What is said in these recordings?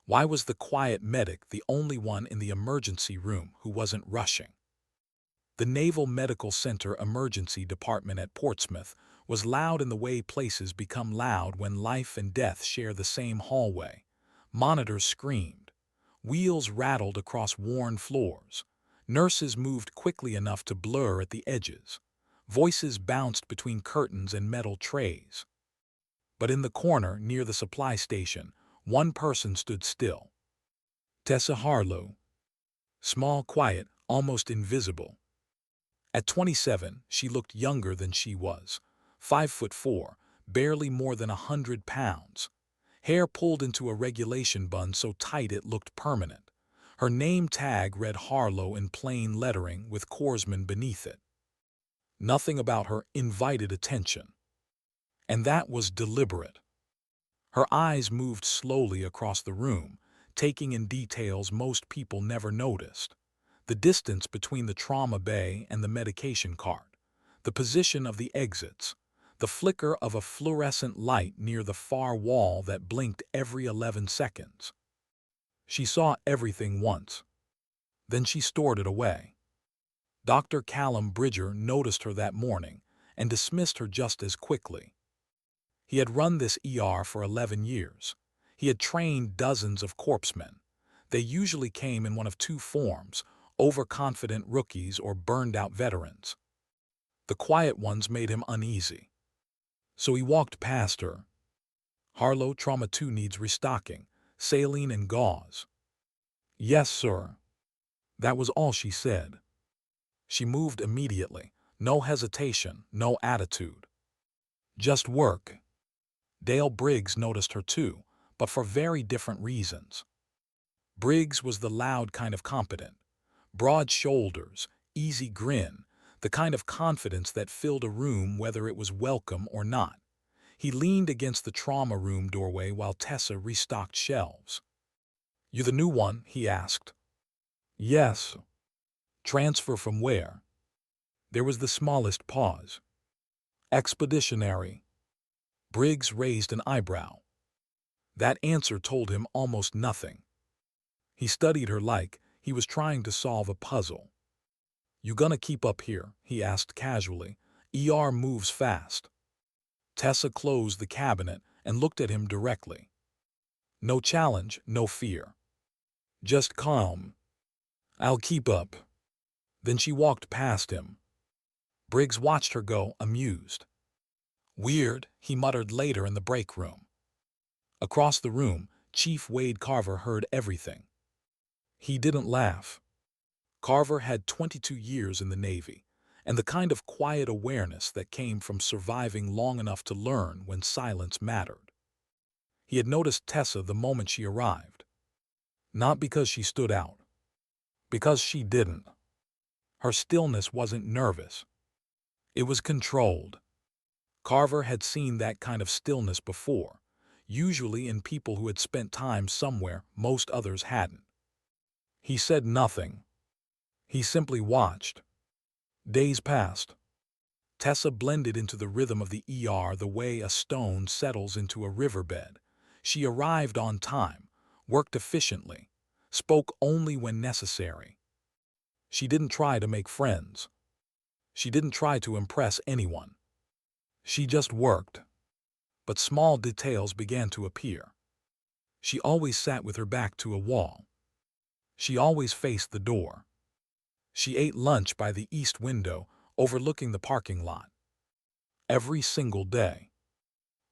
Why was the quiet medic the only one in the emergency room who wasn't rushing? The Naval Medical Center Emergency Department at Portsmouth was loud in the way places become loud when life and death share the same hallway. Monitors screamed. Wheels rattled across worn floors. Nurses moved quickly enough to blur at the edges. Voices bounced between curtains and metal trays. But in the corner near the supply station, one person stood still. Tessa Harlow. Small, quiet, almost invisible. At 27, she looked younger than she was. 5'4", barely more than 100 pounds. Hair pulled into a regulation bun so tight it looked permanent. Her name tag read Harlow in plain lettering with Corpsman beneath it. Nothing about her invited attention. And that was deliberate. Her eyes moved slowly across the room, taking in details most people never noticed. The distance between the trauma bay and the medication cart, the position of the exits, the flicker of a fluorescent light near the far wall that blinked every 11 seconds. She saw everything once. Then she stored it away. Dr. Callum Bridger noticed her that morning and dismissed her just as quickly. He had run this ER for 11 years. He had trained dozens of corpsmen. They usually came in one of two forms: overconfident rookies or burned-out veterans. The quiet ones made him uneasy. So he walked past her. "Harlow, Trauma 2 needs restocking, saline and gauze." "Yes, sir." That was all she said. She moved immediately. No hesitation, no attitude. Just work. Dale Briggs noticed her too, but for very different reasons. Briggs was the loud kind of competent. Broad shoulders, easy grin, the kind of confidence that filled a room whether it was welcome or not. He leaned against the trauma room doorway while Tessa restocked shelves. "You the new one?" he asked. "Yes." "Transfer from where?" There was the smallest pause. "Expeditionary." Briggs raised an eyebrow. That answer told him almost nothing. He studied her like he was trying to solve a puzzle. "You gonna keep up here?" he asked casually. "ER moves fast." Tessa closed the cabinet and looked at him directly. No challenge, no fear. Just calm. "I'll keep up." Then she walked past him. Briggs watched her go, amused. "Weird," he muttered later in the break room. Across the room, Chief Wade Carver heard everything. He didn't laugh. Carver had 22 years in the Navy, and the kind of quiet awareness that came from surviving long enough to learn when silence mattered. He had noticed Tessa the moment she arrived. Not because she stood out. Because she didn't. Her stillness wasn't nervous. It was controlled. Carver had seen that kind of stillness before, usually in people who had spent time somewhere most others hadn't. He said nothing. He simply watched. Days passed. Tessa blended into the rhythm of the ER the way a stone settles into a riverbed. She arrived on time, worked efficiently, spoke only when necessary. She didn't try to make friends. She didn't try to impress anyone. She just worked. But small details began to appear. She always sat with her back to a wall. She always faced the door. She ate lunch by the east window, overlooking the parking lot. Every single day.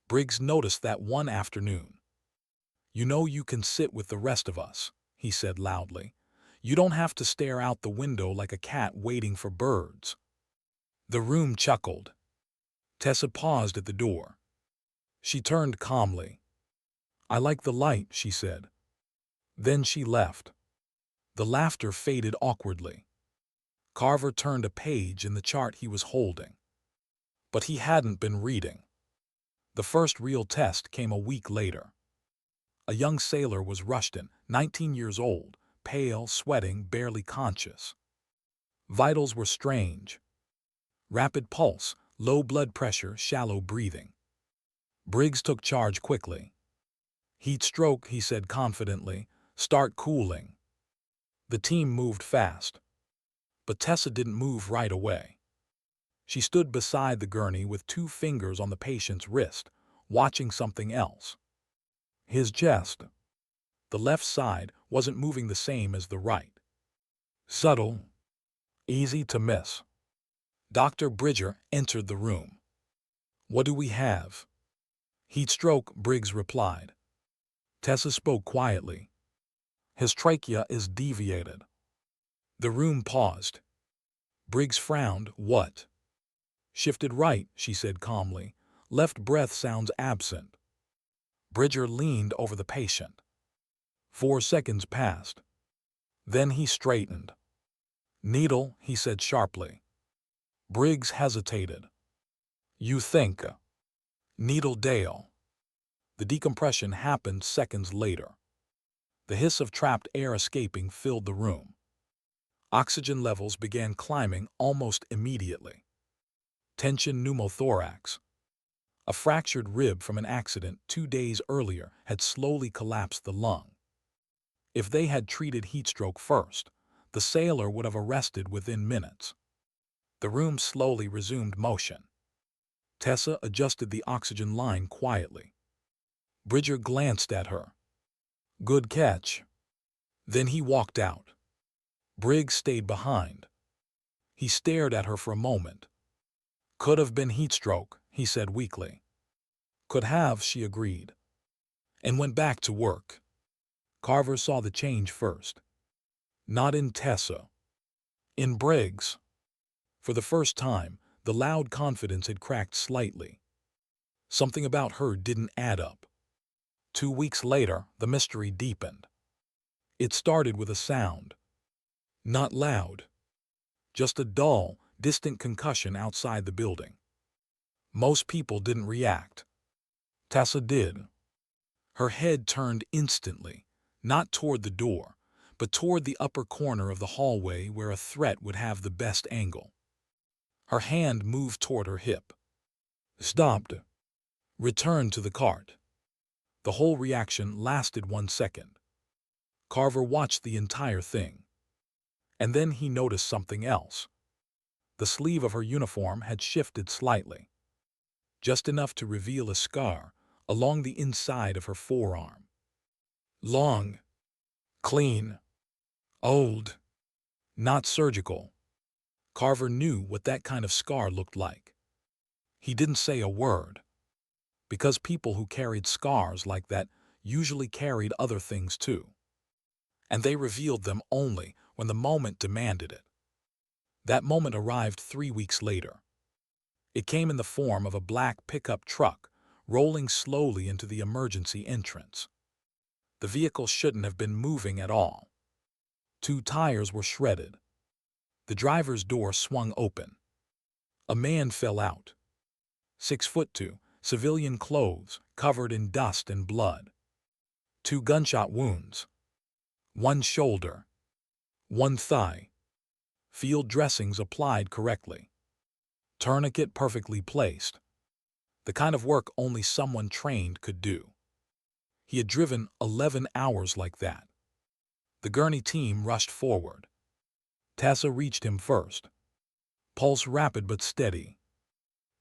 Briggs noticed that one afternoon. "You know you can sit with the rest of us," he said loudly. "You don't have to stare out the window like a cat waiting for birds." The room chuckled. Tessa paused at the door. She turned calmly. "I like the light," she said. Then she left. The laughter faded awkwardly. Carver turned a page in the chart he was holding. But he hadn't been reading. The first real test came a week later. A young sailor was rushed in, 19 years old, pale, sweating, barely conscious. Vitals were strange. Rapid pulse, low blood pressure, shallow breathing. Briggs took charge quickly. Heat stroke, he said confidently. Start cooling. The team moved fast, but Tessa didn't move right away. She stood beside the gurney with 2 fingers on the patient's wrist, watching something else. His chest. The left side wasn't moving the same as the right. Subtle. Easy to miss. Dr. Bridger entered the room. What do we have? Heat stroke, Briggs replied. Tessa spoke quietly. His trachea is deviated. The room paused. Briggs frowned. What? Shifted right, she said calmly. Left breath sounds absent. Bridger leaned over the patient. 4 seconds passed. Then he straightened. Needle, he said sharply. Briggs hesitated. You think? Needle Dale. The decompression happened seconds later. The hiss of trapped air escaping filled the room. Oxygen levels began climbing almost immediately. Tension pneumothorax. A fractured rib from an accident 2 days earlier had slowly collapsed the lung. If they had treated heat stroke first, the sailor would have arrested within minutes. The room slowly resumed motion. Tessa adjusted the oxygen line quietly. Bridger glanced at her. Good catch. Then he walked out. Briggs stayed behind. He stared at her for a moment. Could have been heat stroke, he said weakly. Could have, she agreed, and went back to work. Carver saw the change first. Not in Tessa. In Briggs. For the first time, the loud confidence had cracked slightly. Something about her didn't add up. 2 weeks later, the mystery deepened. It started with a sound. Not loud. Just a dull, distant concussion outside the building. Most people didn't react. Tessa did. Her head turned instantly, not toward the door, but toward the upper corner of the hallway where a threat would have the best angle. Her hand moved toward her hip. Stopped. Returned to the cart. The whole reaction lasted 1 second. Carver watched the entire thing. And then he noticed something else. The sleeve of her uniform had shifted slightly, just enough to reveal a scar along the inside of her forearm. Long, clean, old, not surgical. Carver knew what that kind of scar looked like. He didn't say a word, because people who carried scars like that usually carried other things too. And they revealed them only when the moment demanded it. That moment arrived 3 weeks later. It came in the form of a black pickup truck rolling slowly into the emergency entrance. The vehicle shouldn't have been moving at all. 2 tires were shredded. The driver's door swung open. A man fell out. 6'2", civilian clothes covered in dust and blood. 2 gunshot wounds. 1 shoulder. 1 thigh. Field dressings applied correctly. Tourniquet perfectly placed. The kind of work only someone trained could do. He had driven 11 hours like that. The gurney team rushed forward. Tessa reached him first. Pulse rapid but steady.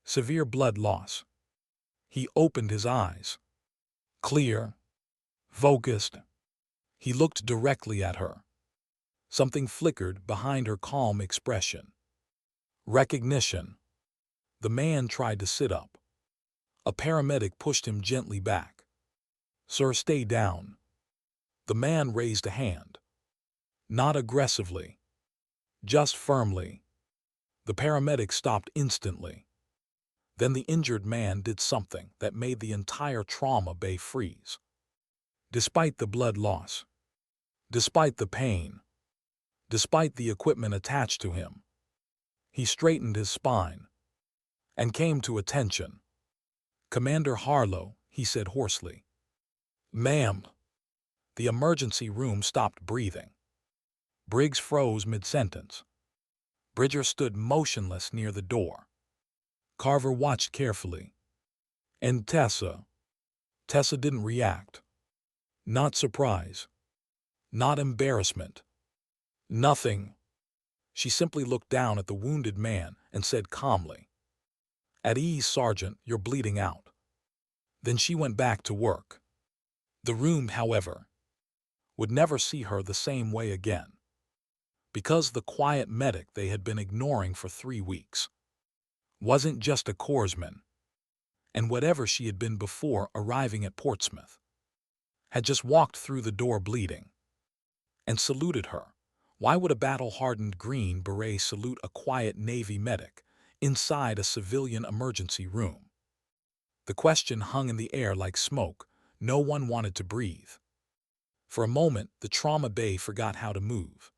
Severe blood loss. He opened his eyes. Clear. Focused. He looked directly at her. Something flickered behind her calm expression. Recognition. The man tried to sit up. A paramedic pushed him gently back. Sir, stay down. The man raised a hand. Not aggressively. Just firmly. The paramedic stopped instantly. Then the injured man did something that made the entire trauma bay freeze. Despite the blood loss, despite the pain, despite the equipment attached to him, he straightened his spine and came to attention. Commander Harlow, he said hoarsely. Ma'am. The emergency room stopped breathing. Briggs froze mid-sentence. Bridger stood motionless near the door. Carver watched carefully. And Tessa? Tessa didn't react. Not surprise. Not embarrassment. Nothing. She simply looked down at the wounded man and said calmly, "At ease, Sergeant, you're bleeding out." Then she went back to work. The room, however, would never see her the same way again, because the quiet medic they had been ignoring for 3 weeks wasn't just a corpsman, and whatever she had been before arriving at Portsmouth had just walked through the door bleeding and saluted her. Why would a battle-hardened Green Beret salute a quiet Navy medic inside a civilian emergency room? The question hung in the air like smoke. No one wanted to breathe. For a moment, the trauma bay forgot how to move.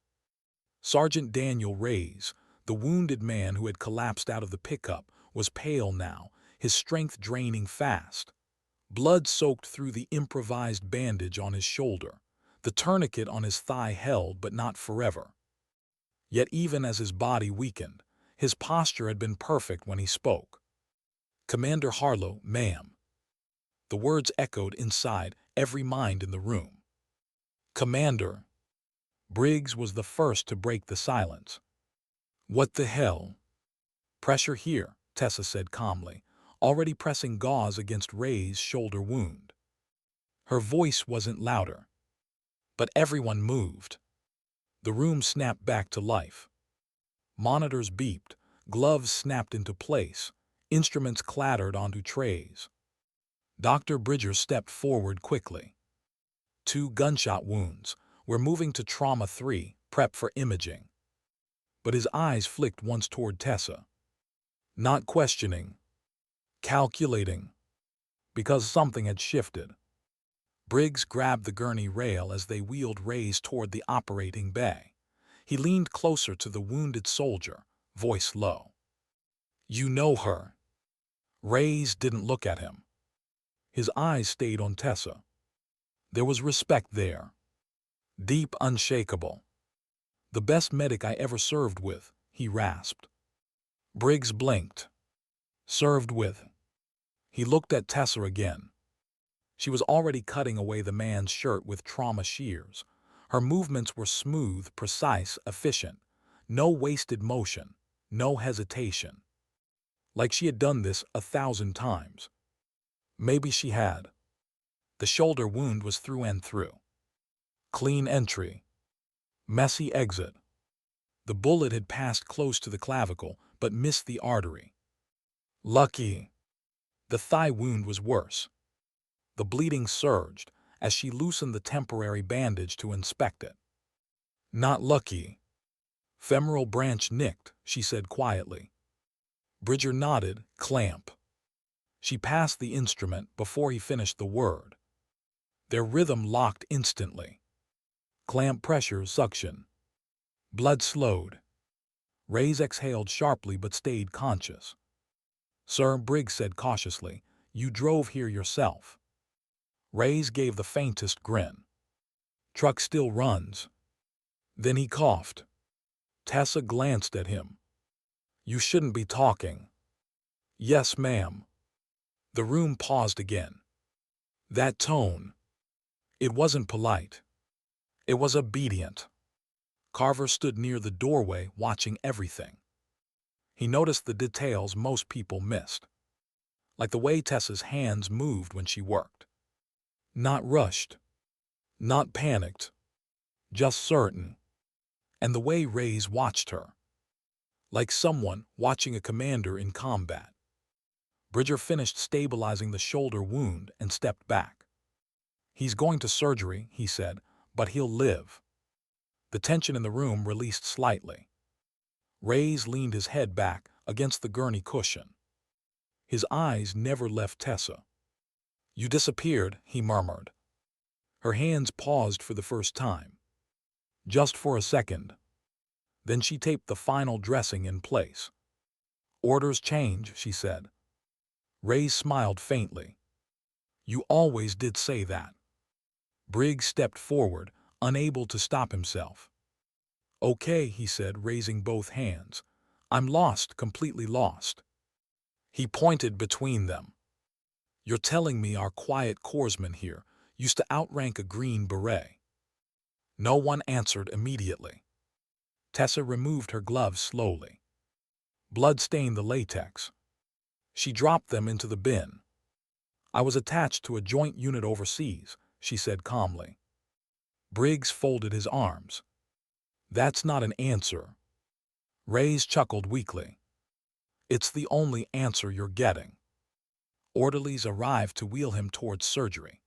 Sergeant Daniel Reyes, the wounded man who had collapsed out of the pickup, was pale now, his strength draining fast. Blood soaked through the improvised bandage on his shoulder. The tourniquet on his thigh held, but not forever. Yet even as his body weakened, his posture had been perfect when he spoke. "Commander Harlow, ma'am." The words echoed inside every mind in the room. "Commander." Briggs was the first to break the silence. "What the hell?" "Pressure here," Tessa said calmly, already pressing gauze against Ray's shoulder wound. Her voice wasn't louder, but everyone moved. The room snapped back to life. Monitors beeped, gloves snapped into place, instruments clattered onto trays. Dr. Bridger stepped forward quickly. "2 gunshot wounds. We're moving to Trauma 3, prep for imaging." But his eyes flicked once toward Tessa. Not questioning, calculating, because something had shifted. Briggs grabbed the gurney rail as they wheeled Reyes toward the operating bay. He leaned closer to the wounded soldier, voice low. "You know her." Reyes didn't look at him. His eyes stayed on Tessa. There was respect there. Deep, unshakable. "The best medic I ever served with," he rasped. Briggs blinked. "Served with?" He looked at Tessa again. She was already cutting away the man's shirt with trauma shears. Her movements were smooth, precise, efficient. No wasted motion, no hesitation. Like she had done this 1,000 times. Maybe she had. The shoulder wound was through and through. Clean entry. Messy exit. The bullet had passed close to the clavicle, but missed the artery. Lucky. The thigh wound was worse. The bleeding surged as she loosened the temporary bandage to inspect it. Not lucky. Femoral branch nicked, she said quietly. Bridger nodded, clamp. She passed the instrument before he finished the word. Their rhythm locked instantly. Clamp pressure, suction. Blood slowed. Reyes exhaled sharply but stayed conscious. "Sir," Briggs said cautiously, "you drove here yourself." Reyes gave the faintest grin. "Truck still runs." Then he coughed. Tessa glanced at him. "You shouldn't be talking." "Yes, ma'am." The room paused again. That tone. It wasn't polite. It was obedient. Carver stood near the doorway watching everything. He noticed the details most people missed, like the way Tessa's hands moved when she worked. Not rushed, not panicked, just certain. And the way Reyes watched her, like someone watching a commander in combat. Bridger finished stabilizing the shoulder wound and stepped back. "He's going to surgery," he said, "but he'll live." The tension in the room released slightly. Reyes leaned his head back against the gurney cushion. His eyes never left Tessa. "You disappeared," he murmured. Her hands paused for the first time. Just for a second. Then she taped the final dressing in place. "Orders change," she said. Reyes smiled faintly. "You always did say that." Briggs stepped forward, unable to stop himself. "Okay," he said, raising both hands. "I'm lost, completely lost." He pointed between them. "You're telling me our quiet corpsman here, used to outrank a green beret. No one answered immediately. Tessa removed her gloves slowly. Blood stained the latex. She dropped them into the bin. I was attached to a joint unit overseas, she said calmly. Briggs folded his arms. That's not an answer. Reyes chuckled weakly. It's the only answer you're getting. Orderlies arrived to wheel him towards surgery.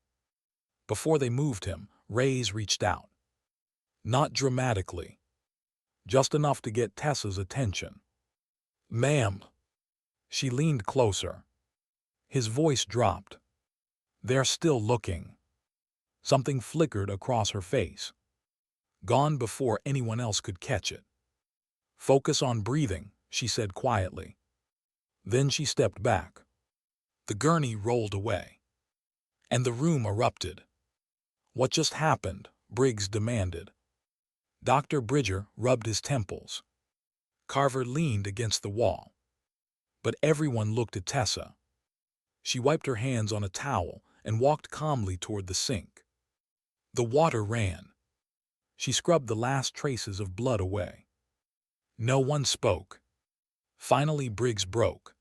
Before they moved him, Reyes reached out. Not dramatically. Just enough to get Tessa's attention. Ma'am. She leaned closer. His voice dropped. They're still looking. Something flickered across her face. Gone before anyone else could catch it. Focus on breathing, she said quietly. Then she stepped back. The gurney rolled away. And the room erupted. What just happened? Briggs demanded. Dr. Bridger rubbed his temples. Carver leaned against the wall. But everyone looked at Tessa. She wiped her hands on a towel and walked calmly toward the sink. The water ran. She scrubbed the last traces of blood away. No one spoke. Finally, Briggs broke.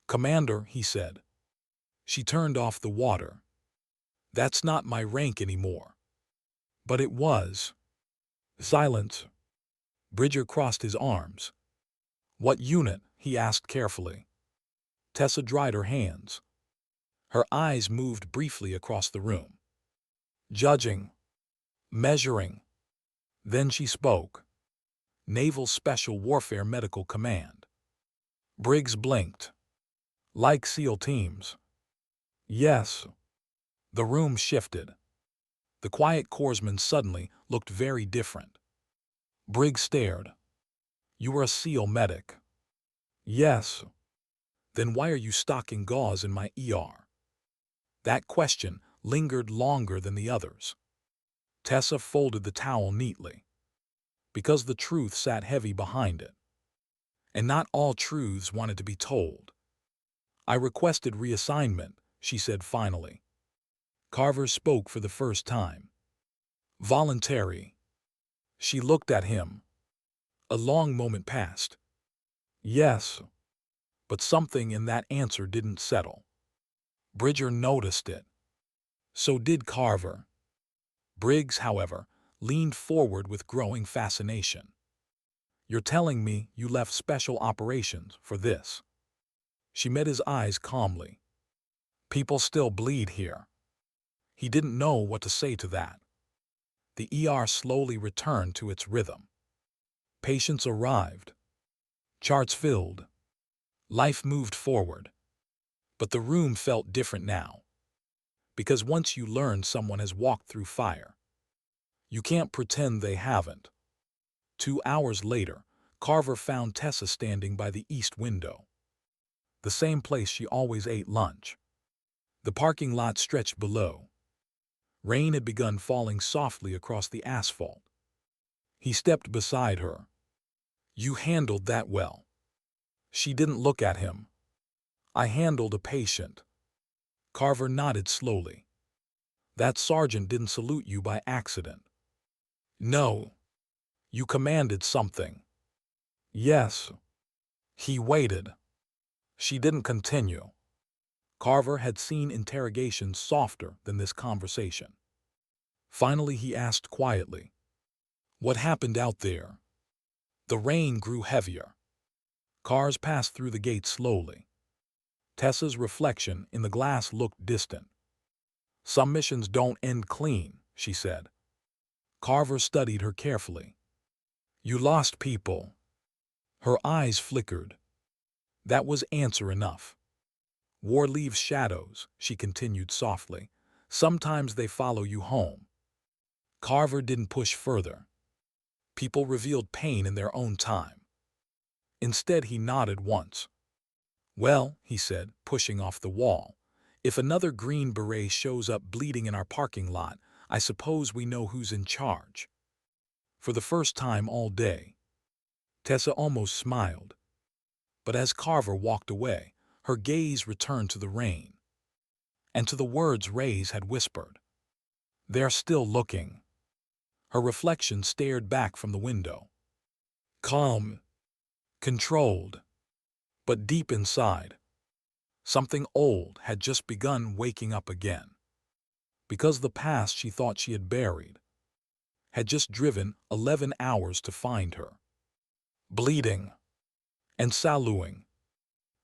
Commander, he said. She turned off the water. That's not my rank anymore. But it was. Silence. Bridger crossed his arms. What unit? He asked carefully. Tessa dried her hands. Her eyes moved briefly across the room. Judging. Measuring. Then she spoke. Naval Special Warfare Medical Command. Briggs blinked. Like SEAL teams. Yes. The room shifted. The quiet corpsman suddenly looked very different. Briggs stared. You were a SEAL medic. Yes. Then why are you stocking gauze in my ER? That question lingered longer than the others. Tessa folded the towel neatly. Because the truth sat heavy behind it. And not all truths wanted to be told. I requested reassignment, she said finally. Carver spoke for the first time. Voluntary. She looked at him. A long moment passed. Yes. But something in that answer didn't settle. Bridger noticed it. So did Carver. Briggs, however, leaned forward with growing fascination. You're telling me you left special operations for this? She met his eyes calmly. People still bleed here. He didn't know what to say to that. The ER slowly returned to its rhythm. Patients arrived. Charts filled. Life moved forward. But the room felt different now. Because once you learn someone has walked through fire, you can't pretend they haven't. 2 hours later, Carver found Tessa standing by the east window. The same place she always ate lunch. The parking lot stretched below. Rain had begun falling softly across the asphalt. He stepped beside her. You handled that well. She didn't look at him. I handled a patient. Carver nodded slowly. That sergeant didn't salute you by accident. No. You commanded something. Yes. He waited. She didn't continue. Carver had seen interrogations softer than this conversation. Finally, he asked quietly, what happened out there? The rain grew heavier. Cars passed through the gate slowly. Tessa's reflection in the glass looked distant. Some missions don't end clean, she said. Carver studied her carefully. You lost people. Her eyes flickered. That was answer enough. War leaves shadows, she continued softly. Sometimes they follow you home. Carver didn't push further. People revealed pain in their own time. Instead, he nodded once. Well, he said, pushing off the wall, if another green beret shows up bleeding in our parking lot, I suppose we know who's in charge. For the first time all day, Tessa almost smiled. But as Carver walked away, her gaze returned to the rain. And to the words Reyes had whispered. They're still looking. Her reflection stared back from the window. Calm, controlled, but deep inside, something old had just begun waking up again. Because the past she thought she had buried had just driven 11 hours to find her. Bleeding and saluing.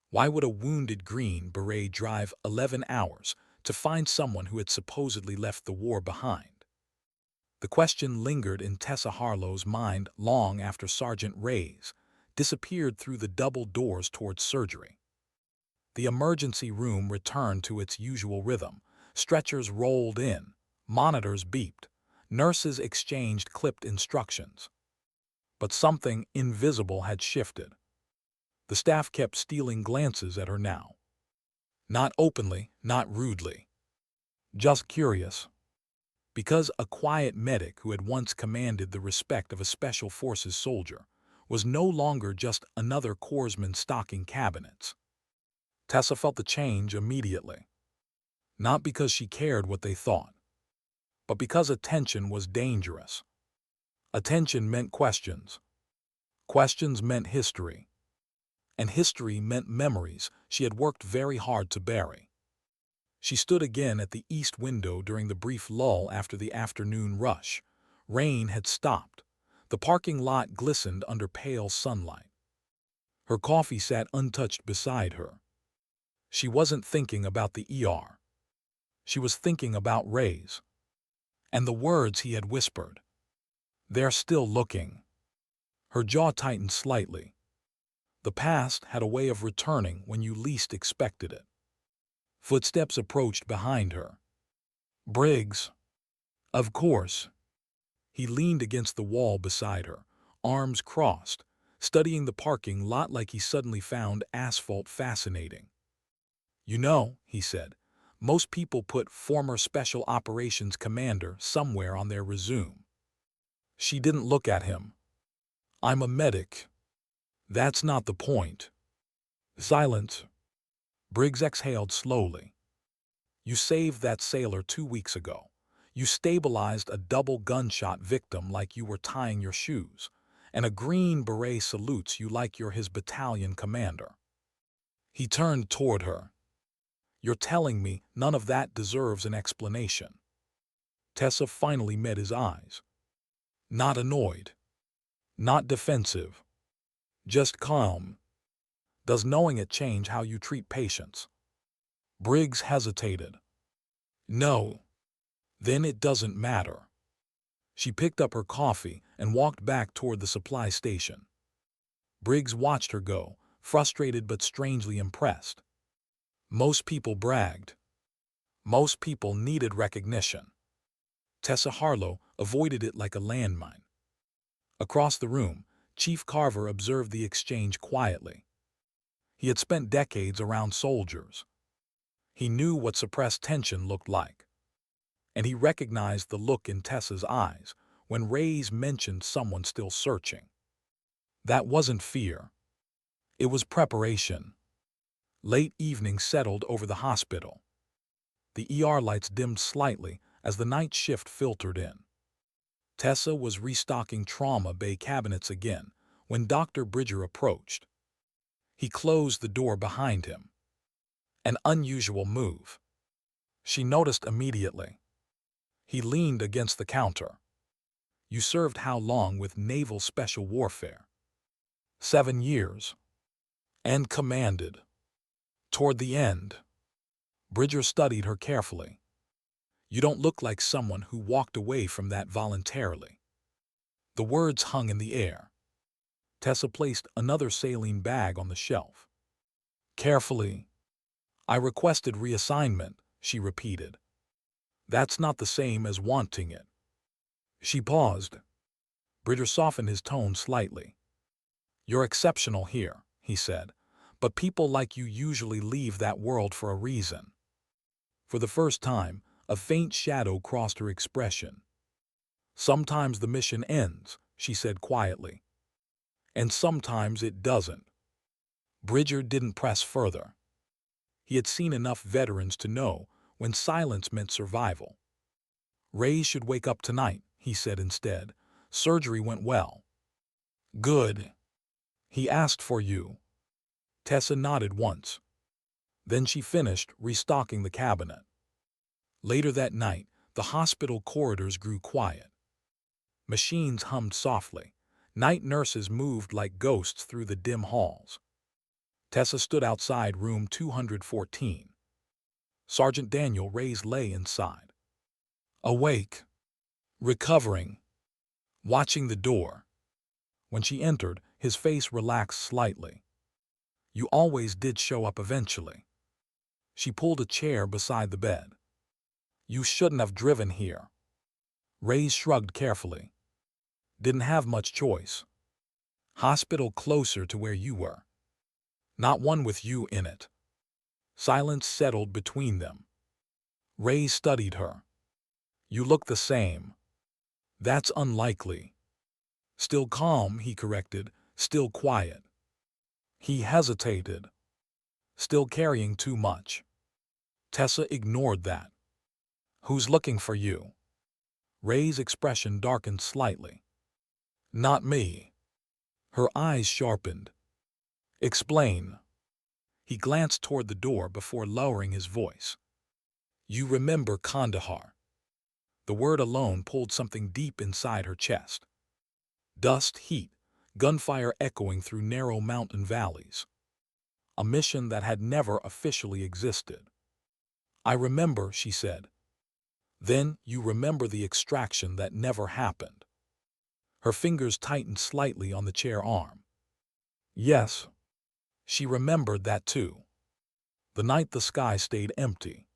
Why would a wounded Green Beret drive 11 hours to find someone who had supposedly left the war behind? The question lingered in Tessa Harlow's mind long after Sergeant Reyes disappeared through the double doors towards surgery. The emergency room returned to its usual rhythm. Stretchers rolled in, monitors beeped, nurses exchanged clipped instructions. But something invisible had shifted. The staff kept stealing glances at her now. Not openly, not rudely. Just curious. Because a quiet medic who had once commanded the respect of a special forces soldier was no longer just another corpsman stocking cabinets. Tessa felt the change immediately. Not because she cared what they thought, but because attention was dangerous. Attention meant questions. Questions meant history. And history meant memories she had worked very hard to bury. She stood again at the east window during the brief lull after the afternoon rush. Rain had stopped. The parking lot glistened under pale sunlight. Her coffee sat untouched beside her. She wasn't thinking about the ER. She was thinking about Reyes. And the words he had whispered. They're still looking. Her jaw tightened slightly. The past had a way of returning when you least expected it. Footsteps approached behind her. Briggs. Of course. He leaned against the wall beside her, arms crossed, studying the parking lot like he suddenly found asphalt fascinating. You know, he said, most people put former Special Operations Commander somewhere on their resume. She didn't look at him. I'm a medic. That's not the point. Silence. Briggs exhaled slowly. You saved that sailor 2 weeks ago. You stabilized a double gunshot victim like you were tying your shoes, and a Green Beret salutes you like you're his battalion commander. He turned toward her. You're telling me none of that deserves an explanation. Tessa finally met his eyes. Not annoyed. Not defensive. Just calm. Does knowing it change how you treat patients? Briggs hesitated. No. Then it doesn't matter. She picked up her coffee and walked back toward the supply station. Briggs watched her go, frustrated but strangely impressed. Most people bragged. Most people needed recognition. Tessa Harlow avoided it like a landmine. Across the room, Chief Carver observed the exchange quietly. He had spent decades around soldiers. He knew what suppressed tension looked like. And he recognized the look in Tessa's eyes when Reyes mentioned someone still searching. That wasn't fear. It was preparation. Late evening settled over the hospital. The ER lights dimmed slightly as the night shift filtered in. Tessa was restocking trauma bay cabinets again when Dr. Bridger approached. He closed the door behind him. An unusual move. She noticed immediately. He leaned against the counter. You served how long with Naval Special Warfare? 7 years. And commanded. Toward the end. Bridger studied her carefully. You don't look like someone who walked away from that voluntarily. The words hung in the air. Tessa placed another saline bag on the shelf. Carefully. I requested reassignment, she repeated. That's not the same as wanting it. She paused. Bridger softened his tone slightly. You're exceptional here, he said, but people like you usually leave that world for a reason. For the first time, a faint shadow crossed her expression. Sometimes the mission ends, she said quietly. And sometimes it doesn't. Bridger didn't press further. He had seen enough veterans to know when silence meant survival. Ray should wake up tonight, he said instead. Surgery went well. Good. He asked for you. Tessa nodded once. Then she finished restocking the cabinet. Later that night, the hospital corridors grew quiet. Machines hummed softly. Night nurses moved like ghosts through the dim halls. Tessa stood outside room 214. Sergeant Daniel Ray's lay inside. Awake. Recovering. Watching the door. When she entered, his face relaxed slightly. You always did show up eventually. She pulled a chair beside the bed. You shouldn't have driven here. Ray shrugged carefully. Didn't have much choice. Hospital closer to where you were. Not one with you in it. Silence settled between them. Ray studied her. You look the same. That's unlikely. Still calm, he corrected, still quiet. He hesitated. Still carrying too much. Tessa ignored that. Who's looking for you? Ray's expression darkened slightly. Not me. Her eyes sharpened. Explain. He glanced toward the door before lowering his voice. You remember Kandahar. The word alone pulled something deep inside her chest. Dust, heat, gunfire echoing through narrow mountain valleys. A mission that had never officially existed. I remember, she said. Then you remember the extraction that never happened. Her fingers tightened slightly on the chair arm. Yes. She remembered that too. The night the sky stayed empty.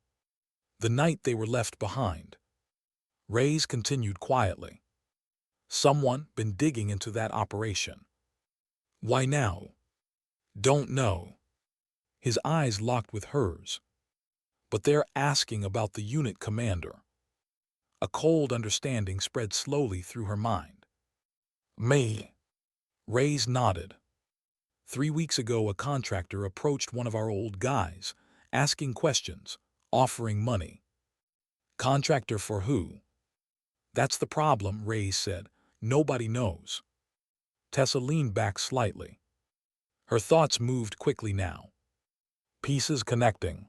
The night they were left behind. Ray's continued quietly. Someone been digging into that operation. Why now? Don't know. His eyes locked with hers. But they're asking about the unit commander. A cold understanding spread slowly through her mind. Me. Ray's nodded. 3 weeks ago, a contractor approached one of our old guys, asking questions, offering money. Contractor for who? That's the problem, Ray said. Nobody knows. Tessa leaned back slightly. Her thoughts moved quickly now. Pieces connecting.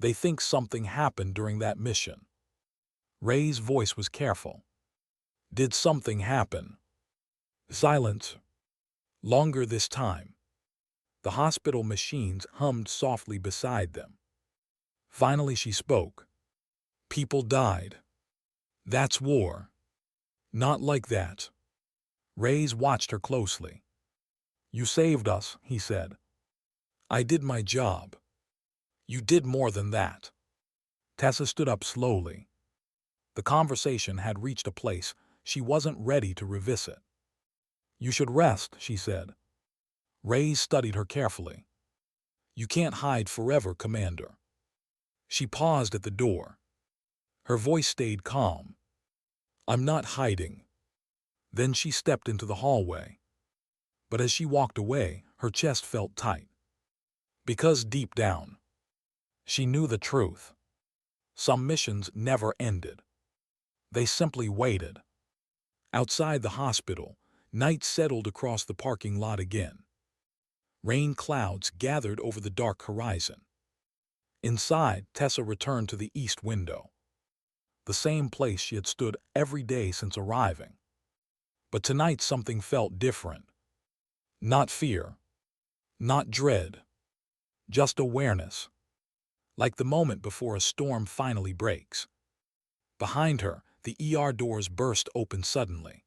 They think something happened during that mission. Ray's voice was careful. Did something happen? Silence. Longer this time. The hospital machines hummed softly beside them. Finally she spoke. People died. That's war. Not like that. Ray's watched her closely. You saved us, he said. I did my job. You did more than that. Tessa stood up slowly. The conversation had reached a place she wasn't ready to revisit. You should rest, she said. Ray studied her carefully. You can't hide forever, Commander. She paused at the door. Her voice stayed calm. I'm not hiding. Then she stepped into the hallway. But as she walked away, her chest felt tight. Because deep down, she knew the truth. Some missions never ended. They simply waited. Outside the hospital, night settled across the parking lot again. Rain clouds gathered over the dark horizon. Inside, Tessa returned to the east window. The same place she had stood every day since arriving. But tonight something felt different. Not fear. Not dread. Just awareness. Like the moment before a storm finally breaks. Behind her, the ER doors burst open suddenly.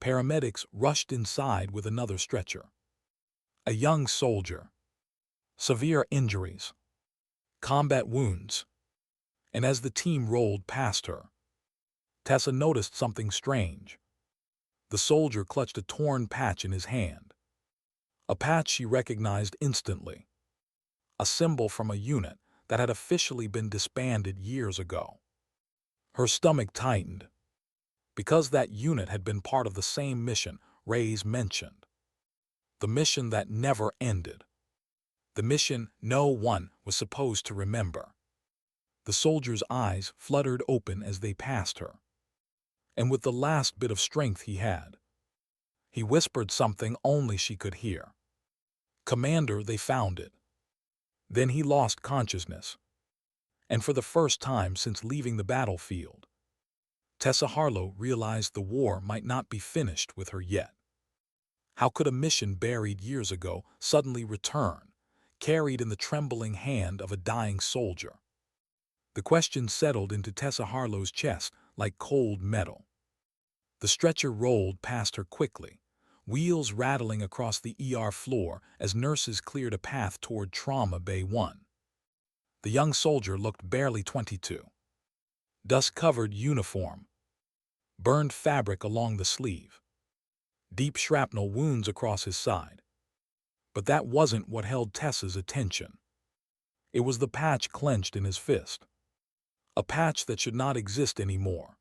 Paramedics rushed inside with another stretcher. A young soldier. Severe injuries. Combat wounds. And as the team rolled past her, Tessa noticed something strange. The soldier clutched a torn patch in his hand. A patch she recognized instantly. A symbol from a unit that had officially been disbanded years ago. Her stomach tightened. Because that unit had been part of the same mission Ray's mentioned. The mission that never ended. The mission no one was supposed to remember. The soldier's eyes fluttered open as they passed her. And with the last bit of strength he had, he whispered something only she could hear. "Commander, they found it." Then he lost consciousness. And for the first time since leaving the battlefield, Tessa Harlow realized the war might not be finished with her yet. How could a mission buried years ago suddenly return, carried in the trembling hand of a dying soldier? The question settled into Tessa Harlow's chest like cold metal. The stretcher rolled past her quickly, wheels rattling across the ER floor as nurses cleared a path toward Trauma Bay 1. The young soldier looked barely 22. Dust-covered uniform, burned fabric along the sleeve, deep shrapnel wounds across his side. But that wasn't what held Tessa's attention. It was the patch clenched in his fist. A patch that should not exist anymore.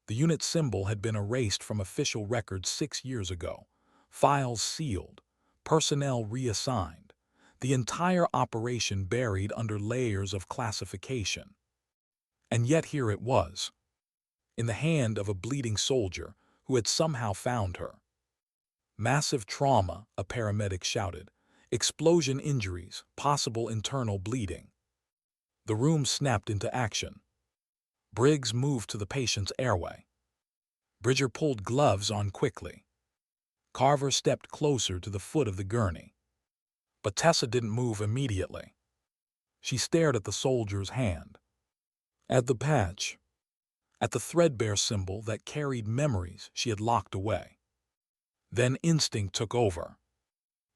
The unit symbol had been erased from official records 6 years ago, files sealed, personnel reassigned, the entire operation buried under layers of classification. And yet here it was, in the hand of a bleeding soldier who had somehow found her. "Massive trauma," a paramedic shouted. "Explosion injuries, possible internal bleeding." The room snapped into action. Briggs moved to the patient's airway. Bridger pulled gloves on quickly. Carver stepped closer to the foot of the gurney. But Tessa didn't move immediately. She stared at the soldier's hand, at the patch, at the threadbare symbol that carried memories she had locked away. Then instinct took over.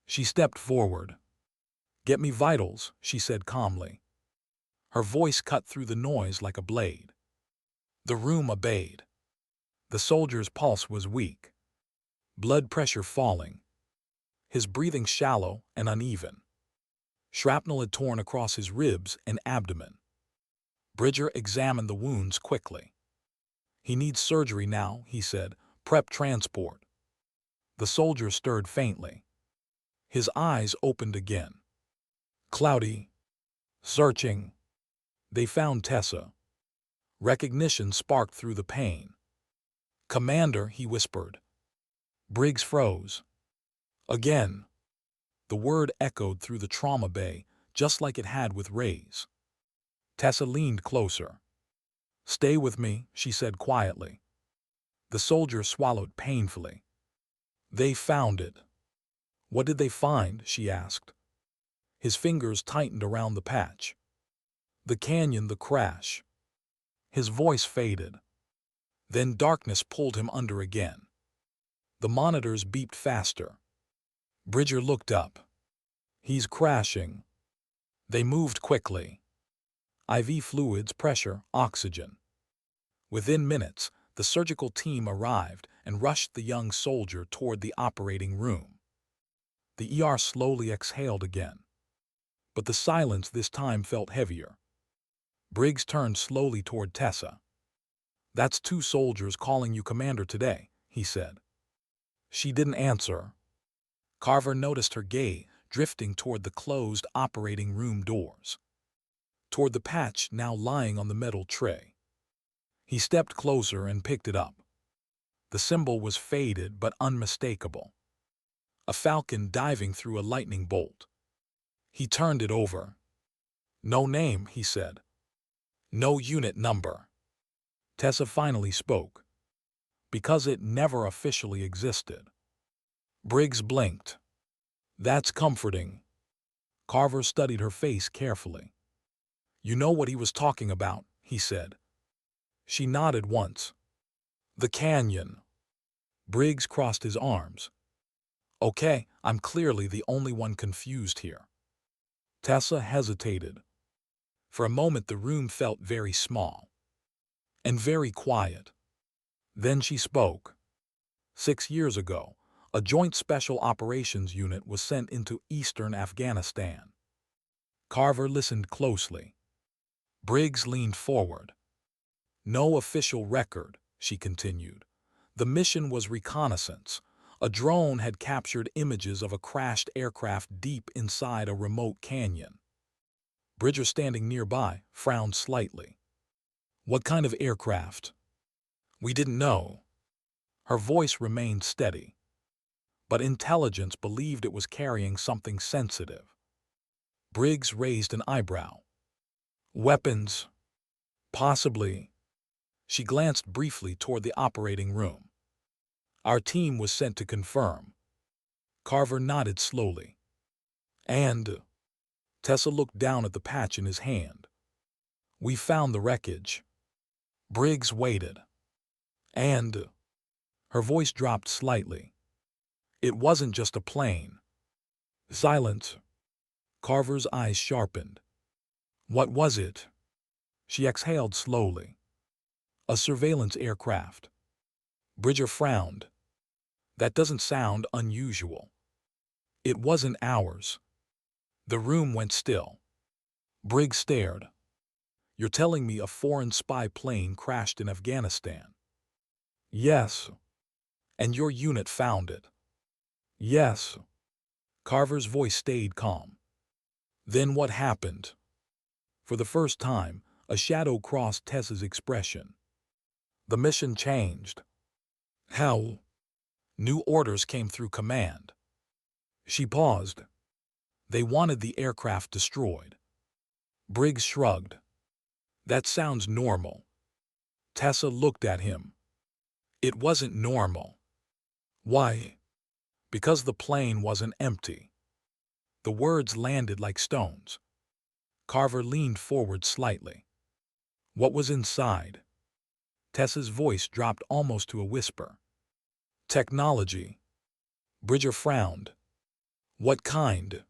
She stepped forward. "Get me vitals," she said calmly. Her voice cut through the noise like a blade. The room obeyed. The soldier's pulse was weak, blood pressure falling, his breathing shallow and uneven. Shrapnel had torn across his ribs and abdomen. Bridger examined the wounds quickly. "He needs surgery now," he said. "Prep transport." The soldier stirred faintly. His eyes opened again. Cloudy, searching. They found Tessa. Recognition sparked through the pain. "Commander," he whispered. Briggs froze. Again. The word echoed through the trauma bay, just like it had with Ray's. Tessa leaned closer. "Stay with me," she said quietly. The soldier swallowed painfully. "They found it." "What did they find?" she asked. His fingers tightened around the patch. "The canyon, the crash." His voice faded. Then darkness pulled him under again. The monitors beeped faster. Bridger looked up. "He's crashing." They moved quickly. IV fluids, pressure, oxygen. Within minutes, the surgical team arrived and rushed the young soldier toward the operating room. The ER slowly exhaled again. But the silence this time felt heavier. Briggs turned slowly toward Tessa. "That's 2 soldiers calling you commander today," he said. She didn't answer. Carver noticed her gaze drifting toward the closed operating room doors, toward the patch now lying on the metal tray. He stepped closer and picked it up. The symbol was faded but unmistakable. A falcon diving through a lightning bolt. He turned it over. "No name," he said. "No unit number." Tessa finally spoke. "Because it never officially existed." Briggs blinked. "That's comforting." Carver studied her face carefully. "You know what he was talking about," he said. She nodded once. "The canyon." Briggs crossed his arms. "Okay, I'm clearly the only one confused here." Tessa hesitated. For a moment the room felt very small. And very quiet. Then she spoke. 6 years ago, a joint special operations unit was sent into eastern Afghanistan. Carver listened closely. Briggs leaned forward. "No official record," she continued. "The mission was reconnaissance. A drone had captured images of a crashed aircraft deep inside a remote canyon." Bridger, standing nearby, frowned slightly. What kind of aircraft? We didn't know. Her voice remained steady, but intelligence believed it was carrying something sensitive. Briggs raised an eyebrow. Weapons? Possibly. She glanced briefly toward the operating room. Our team was sent to confirm. Carver nodded slowly. And Tessa looked down at the patch in his hand. We found the wreckage. Briggs waited. And her voice dropped slightly. It wasn't just a plane. Silence. Carver's eyes sharpened. What was it? She exhaled slowly. A surveillance aircraft. Bridger frowned. That doesn't sound unusual. It wasn't ours. The room went still. Briggs stared. You're telling me a foreign spy plane crashed in Afghanistan? Yes. And your unit found it? Yes. Carver's voice stayed calm. Then what happened? For the first time, a shadow crossed Tessa's expression. The mission changed. How? New orders came through command. She paused. They wanted the aircraft destroyed. Briggs shrugged. That sounds normal. Tessa looked at him. It wasn't normal. Why? Because the plane wasn't empty. The words landed like stones. Carver leaned forward slightly. What was inside? Tessa's voice dropped almost to a whisper. Technology. Bridger frowned. What kind?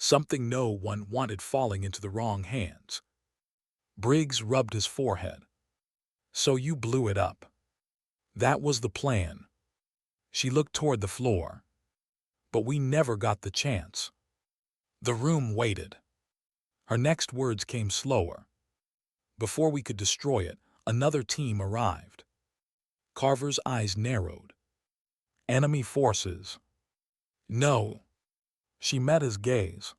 Something no one wanted falling into the wrong hands. Briggs rubbed his forehead. So you blew it up. That was the plan. She looked toward the floor. But we never got the chance. The room waited. Her next words came slower. Before we could destroy it, another team arrived. Carver's eyes narrowed. Enemy forces. No. She met his gaze.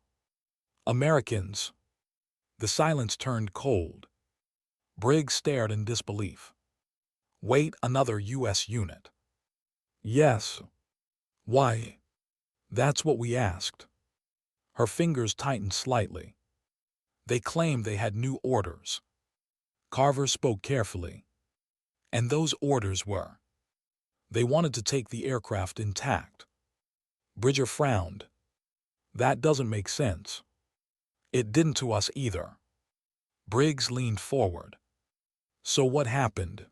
Americans. The silence turned cold. Briggs stared in disbelief. Wait, another U.S. unit? Yes. Why? That's what we asked. Her fingers tightened slightly. They claimed they had new orders. Carver spoke carefully. And those orders were. They wanted to take the aircraft intact. Bridger frowned. That doesn't make sense. It didn't to us either. Briggs leaned forward. So what happened?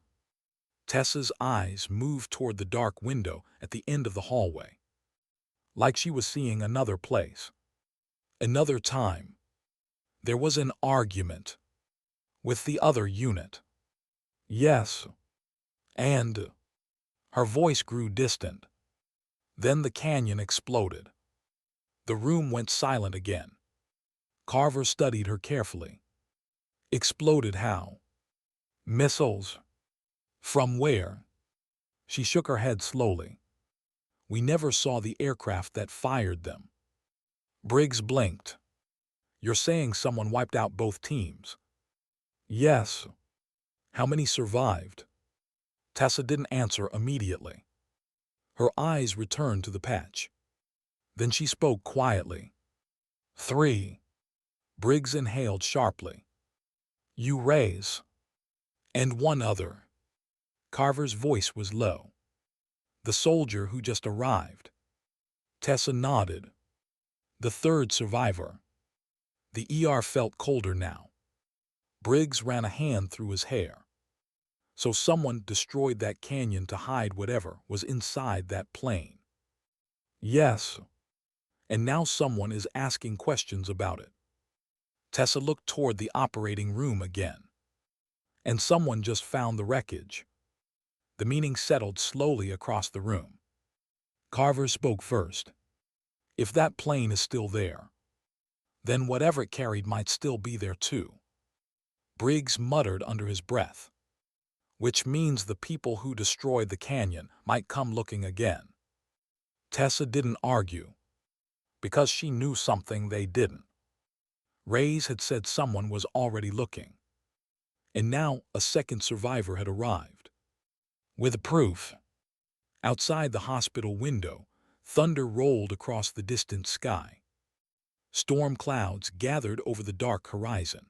Tessa's eyes moved toward the dark window at the end of the hallway. Like she was seeing another place. Another time. There was an argument. With the other unit. Yes. And her voice grew distant. Then the canyon exploded. The room went silent again. Carver studied her carefully. Exploded how? Missiles. From where? She shook her head slowly. We never saw the aircraft that fired them. Briggs blinked. You're saying someone wiped out both teams? Yes. How many survived? Tessa didn't answer immediately. Her eyes returned to the patch. Then she spoke quietly. 3. Briggs inhaled sharply. You raise. And one other. Carver's voice was low. The soldier who just arrived. Tessa nodded. The third survivor. The ER felt colder now. Briggs ran a hand through his hair. So someone destroyed that canyon to hide whatever was inside that plane. Yes. And now someone is asking questions about it. Tessa looked toward the operating room again. And someone just found the wreckage. The meaning settled slowly across the room. Carver spoke first. If that plane is still there, then whatever it carried might still be there too. Briggs muttered under his breath. Which means the people who destroyed the canyon might come looking again. Tessa didn't argue. Because she knew something they didn't. Reyes had said someone was already looking. And now a second survivor had arrived. With proof. Outside the hospital window, thunder rolled across the distant sky. Storm clouds gathered over the dark horizon.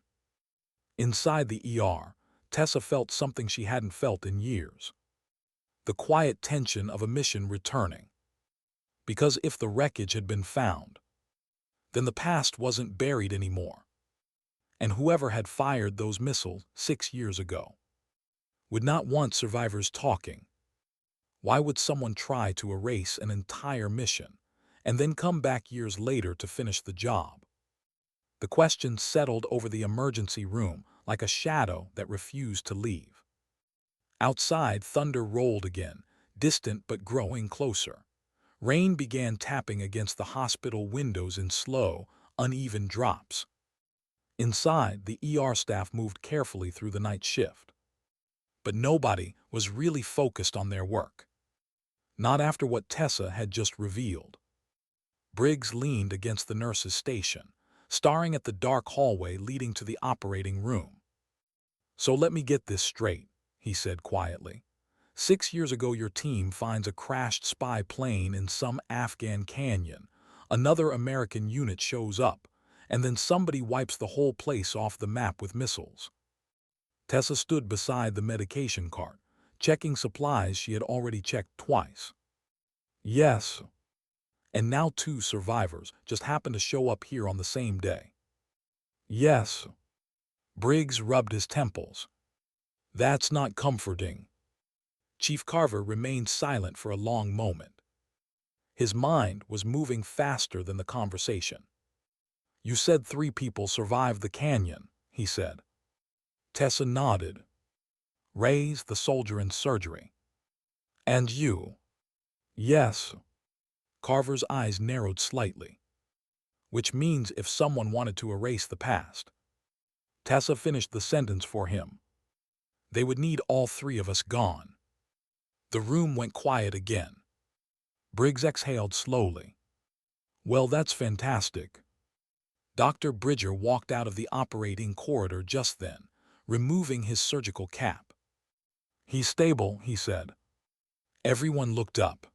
Inside the ER, Tessa felt something she hadn't felt in years. The quiet tension of a mission returning. Because if the wreckage had been found, then the past wasn't buried anymore. And whoever had fired those missiles 6 years ago would not want survivors talking. Why would someone try to erase an entire mission and then come back years later to finish the job? The question settled over the emergency room like a shadow that refused to leave. Outside, thunder rolled again, distant but growing closer. Rain began tapping against the hospital windows in slow, uneven drops. Inside, the ER staff moved carefully through the night shift. But nobody was really focused on their work. Not after what Tessa had just revealed. Briggs leaned against the nurse's station, staring at the dark hallway leading to the operating room. "So let me get this straight," he said quietly. 6 years ago your team finds a crashed spy plane in some Afghan canyon. Another American unit shows up, and then somebody wipes the whole place off the map with missiles. Tessa stood beside the medication cart, checking supplies she had already checked twice. "Yes. And now 2 survivors just happen to show up here on the same day." "Yes." Briggs rubbed his temples. "That's not comforting." Chief Carver remained silent for a long moment. His mind was moving faster than the conversation. "You said 3 people survived the canyon," he said. Tessa nodded. "Reyes, the soldier in surgery. And you?" "Yes." Carver's eyes narrowed slightly. "Which means if someone wanted to erase the past." Tessa finished the sentence for him. "They would need all 3 of us gone." The room went quiet again. Briggs exhaled slowly. "Well, that's fantastic." Dr. Bridger walked out of the operating corridor just then, removing his surgical cap. "He's stable," he said. Everyone looked up.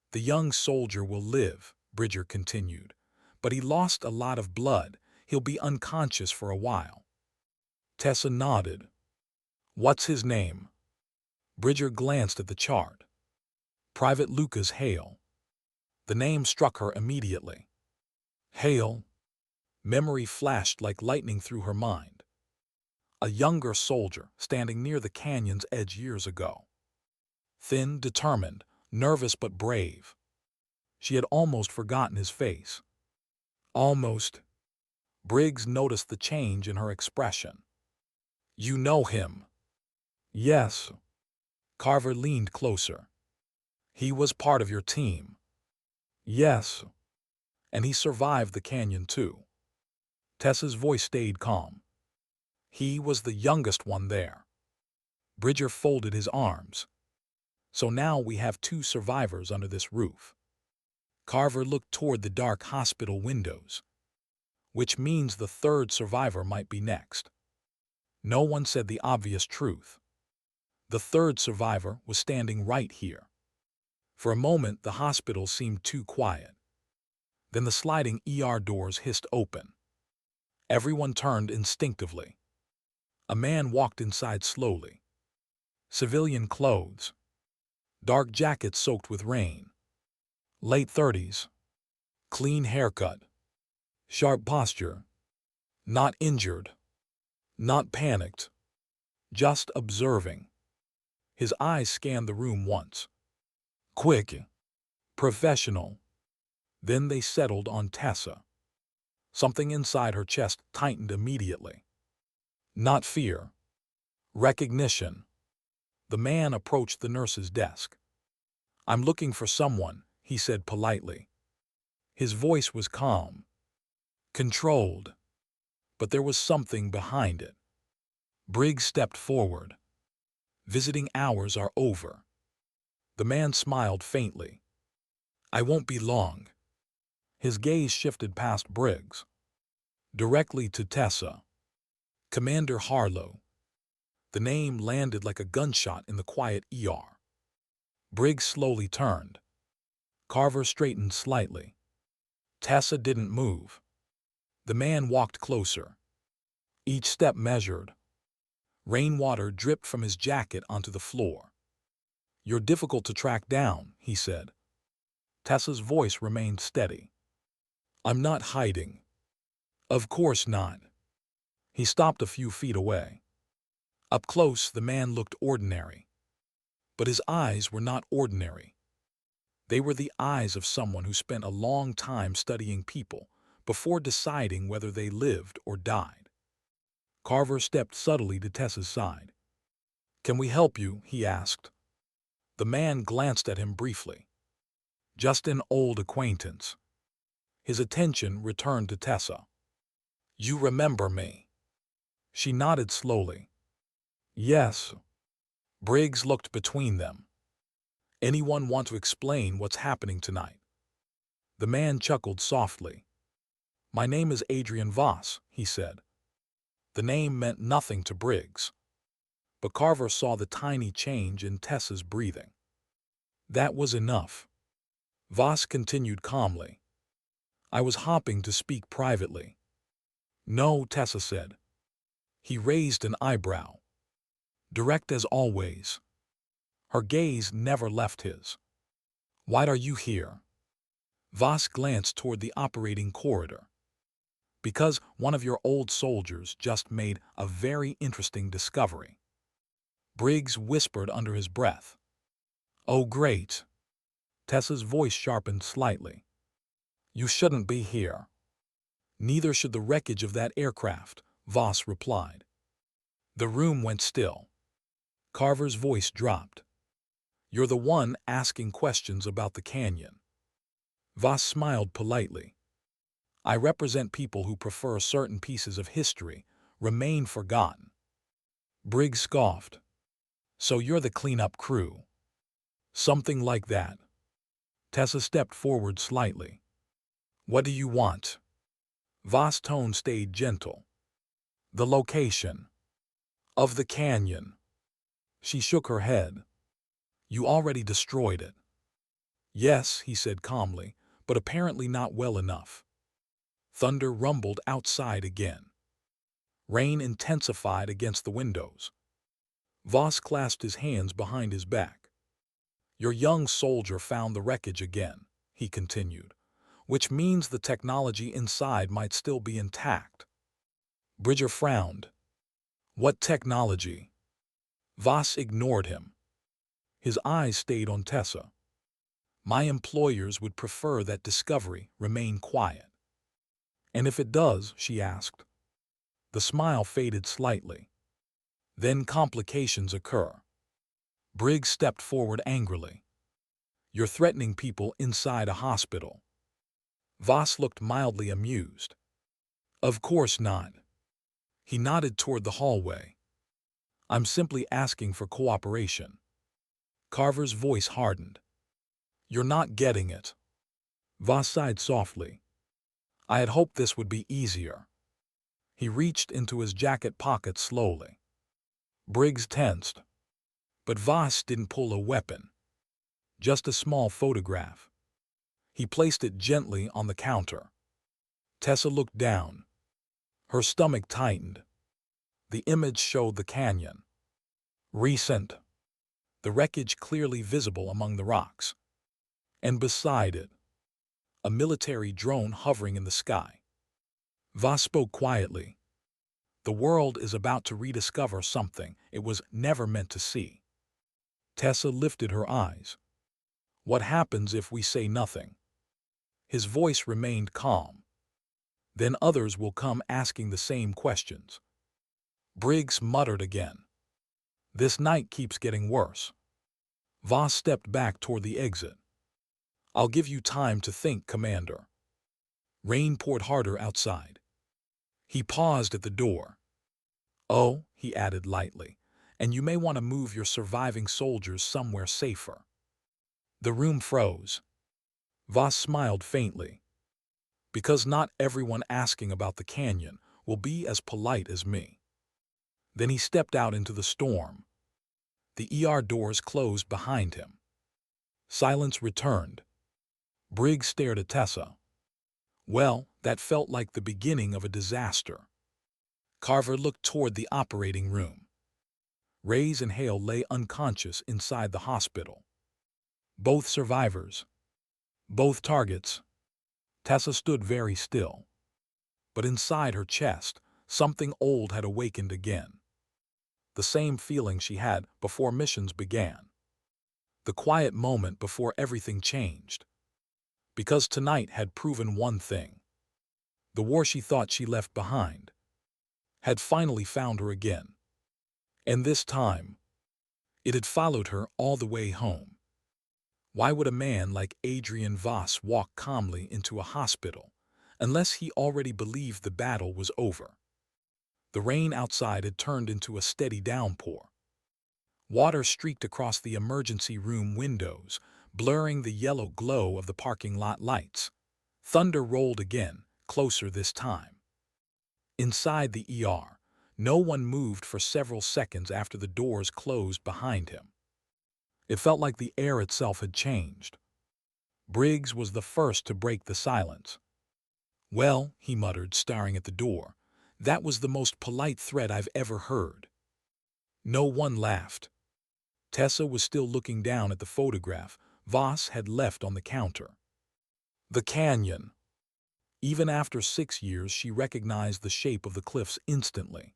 "The young soldier will live," Bridger continued. "But he lost a lot of blood. He'll be unconscious for a while." Tessa nodded. "What's his name?" Bridger glanced at the chart. "Private Lucas Hale." The name struck her immediately. Hale. Memory flashed like lightning through her mind. A younger soldier standing near the canyon's edge years ago. Thin, determined, nervous but brave. She had almost forgotten his face. Almost. Briggs noticed the change in her expression. "You know him?" "Yes." Carver leaned closer. "He was part of your team?" "Yes." "And he survived the canyon too?" Tessa's voice stayed calm. "He was the youngest one there." Bridger folded his arms. "So now we have 2 survivors under this roof." Carver looked toward the dark hospital windows. "Which means the 3rd survivor might be next." No one said the obvious truth. The 3rd survivor was standing right here. For a moment, the hospital seemed too quiet. Then the sliding ER doors hissed open. Everyone turned instinctively. A man walked inside slowly. Civilian clothes. Dark jacket soaked with rain. Late 30s. Clean haircut. Sharp posture. Not injured. Not panicked. Just observing. His eyes scanned the room once. Quick. Professional. Then they settled on Tessa. Something inside her chest tightened immediately. Not fear. Recognition. The man approached the nurse's desk. "I'm looking for someone," he said politely. His voice was calm. Controlled. But there was something behind it. Briggs stepped forward. "Visiting hours are over." The man smiled faintly. "I won't be long." His gaze shifted past Briggs. directly to Tessa. Commander Harlow. The name landed like a gunshot in the quiet ER. Briggs slowly turned. Carver straightened slightly. Tessa didn't move. The man walked closer. Each step measured. Rainwater dripped from his jacket onto the floor. "You're difficult to track down," he said. Tessa's voice remained steady. "I'm not hiding." "Of course not." He stopped a few feet away. Up close, the man looked ordinary. But his eyes were not ordinary. They were the eyes of someone who spent a long time studying people before deciding whether they lived or died. Carver stepped subtly to Tessa's side. "Can we help you?" he asked. The man glanced at him briefly. "Just an old acquaintance." His attention returned to Tessa. "You remember me?" She nodded slowly. "Yes." Briggs looked between them. "Anyone want to explain what's happening tonight?" The man chuckled softly. "My name is Adrian Voss," he said. The name meant nothing to Briggs. But Carver saw the tiny change in Tessa's breathing. That was enough. Voss continued calmly. "I was hoping to speak privately." "No," Tessa said. He raised an eyebrow. Direct as always. Her gaze never left his. "Why are you here?" Voss glanced toward the operating corridor. "Because one of your old soldiers just made a very interesting discovery." Briggs whispered under his breath. "Oh, great." Tessa's voice sharpened slightly. "You shouldn't be here." "Neither should the wreckage of that aircraft," Voss replied. The room went still. Carver's voice dropped. "You're the one asking questions about the canyon." Voss smiled politely. "I represent people who prefer certain pieces of history remain forgotten." Briggs scoffed. "So you're the cleanup crew?" "Something like that." Tessa stepped forward slightly. "What do you want?" Voss' tone stayed gentle. "The location." "Of the canyon." She shook her head. "You already destroyed it." "Yes," he said calmly, "but apparently not well enough." Thunder rumbled outside again. Rain intensified against the windows. Voss clasped his hands behind his back. "Your young soldier found the wreckage again," he continued, "which means the technology inside might still be intact." Bridger frowned. "What technology?" Voss ignored him. His eyes stayed on Tessa. "My employers would prefer that discovery remain quiet." "And if it does?" she asked. The smile faded slightly. "Then complications occur." Briggs stepped forward angrily. "You're threatening people inside a hospital." Voss looked mildly amused. "Of course not." He nodded toward the hallway. "I'm simply asking for cooperation." Carver's voice hardened. "You're not getting it." Voss sighed softly. "I had hoped this would be easier." He reached into his jacket pocket slowly. Briggs tensed. But Voss didn't pull a weapon. Just a small photograph. He placed it gently on the counter. Tessa looked down. Her stomach tightened. The image showed the canyon. Recent. The wreckage clearly visible among the rocks. And beside it, a military drone hovering in the sky. Voss spoke quietly. "The world is about to rediscover something it was never meant to see." Tessa lifted her eyes. "What happens if we say nothing?" His voice remained calm. "Then others will come asking the same questions." Briggs muttered again. "This night keeps getting worse." Voss stepped back toward the exit. "I'll give you time to think, Commander." Rain poured harder outside. He paused at the door. "Oh," he added lightly, "and you may want to move your surviving soldiers somewhere safer." The room froze. Voss smiled faintly. Because not everyone asking about the canyon will be as polite as me. Then he stepped out into the storm. The ER doors closed behind him. Silence returned. Briggs stared at Tessa. Well, that felt like the beginning of a disaster. Carver looked toward the operating room. Reyes and Hale lay unconscious inside the hospital. Both survivors. Both targets. Tessa stood very still. But inside her chest, something old had awakened again. The same feeling she had before missions began. The quiet moment before everything changed. Because tonight had proven one thing. The war she thought she left behind had finally found her again. And this time, it had followed her all the way home. Why would a man like Adrian Voss walk calmly into a hospital unless he already believed the battle was over? The rain outside had turned into a steady downpour. Water streaked across the emergency room windows, blurring the yellow glow of the parking lot lights. Thunder rolled again, closer this time. Inside the ER, no one moved for several seconds after the doors closed behind him. It felt like the air itself had changed. Briggs was the first to break the silence. "Well," he muttered, staring at the door, "that was the most polite threat I've ever heard." No one laughed. Tessa was still looking down at the photograph Voss had left on the counter. The canyon. Even after 6 years, she recognized the shape of the cliffs instantly.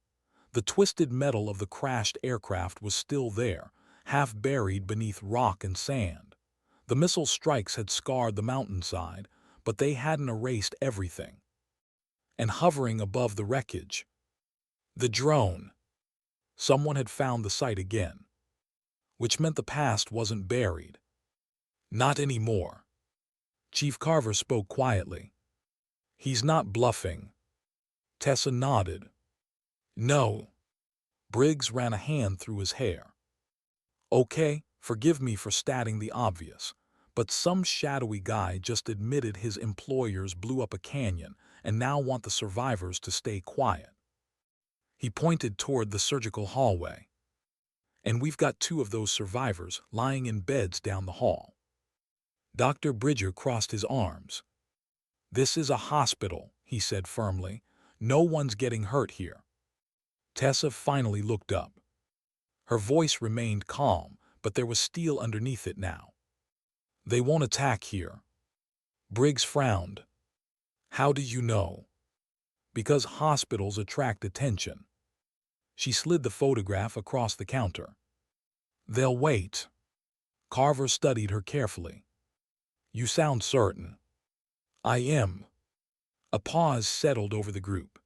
The twisted metal of the crashed aircraft was still there, half buried beneath rock and sand. The missile strikes had scarred the mountainside, but they hadn't erased everything. And hovering above the wreckage, the drone. Someone had found the site again. Which meant the past wasn't buried. Not anymore. Chief Carver spoke quietly. "He's not bluffing." Tessa nodded. "No." Briggs ran a hand through his hair. "Okay, forgive me for stating the obvious, but some shadowy guy just admitted his employers blew up a canyon and now want the survivors to stay quiet." He pointed toward the surgical hallway. "And we've got 2 of those survivors lying in beds down the hall." Dr. Bridger crossed his arms. "This is a hospital," he said firmly. "No one's getting hurt here." Tessa finally looked up. Her voice remained calm, but there was steel underneath it now. "They won't attack here." Briggs frowned. "How do you know?" "Because hospitals attract attention." She slid the photograph across the counter. "They'll wait." Carver studied her carefully. "You sound certain." "I am." A pause settled over the group.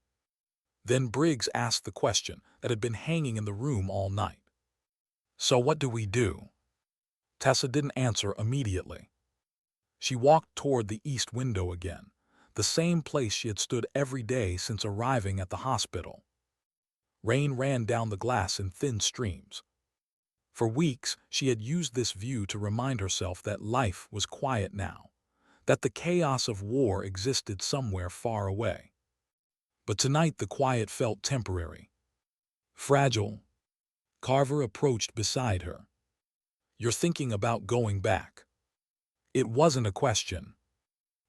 Then Briggs asked the question that had been hanging in the room all night. "So what do we do?" Tessa didn't answer immediately. She walked toward the east window again, the same place she had stood every day since arriving at the hospital. Rain ran down the glass in thin streams. For weeks, she had used this view to remind herself that life was quiet now, that the chaos of war existed somewhere far away. But tonight the quiet felt temporary. Fragile. Carver approached beside her. "You're thinking about going back." It wasn't a question.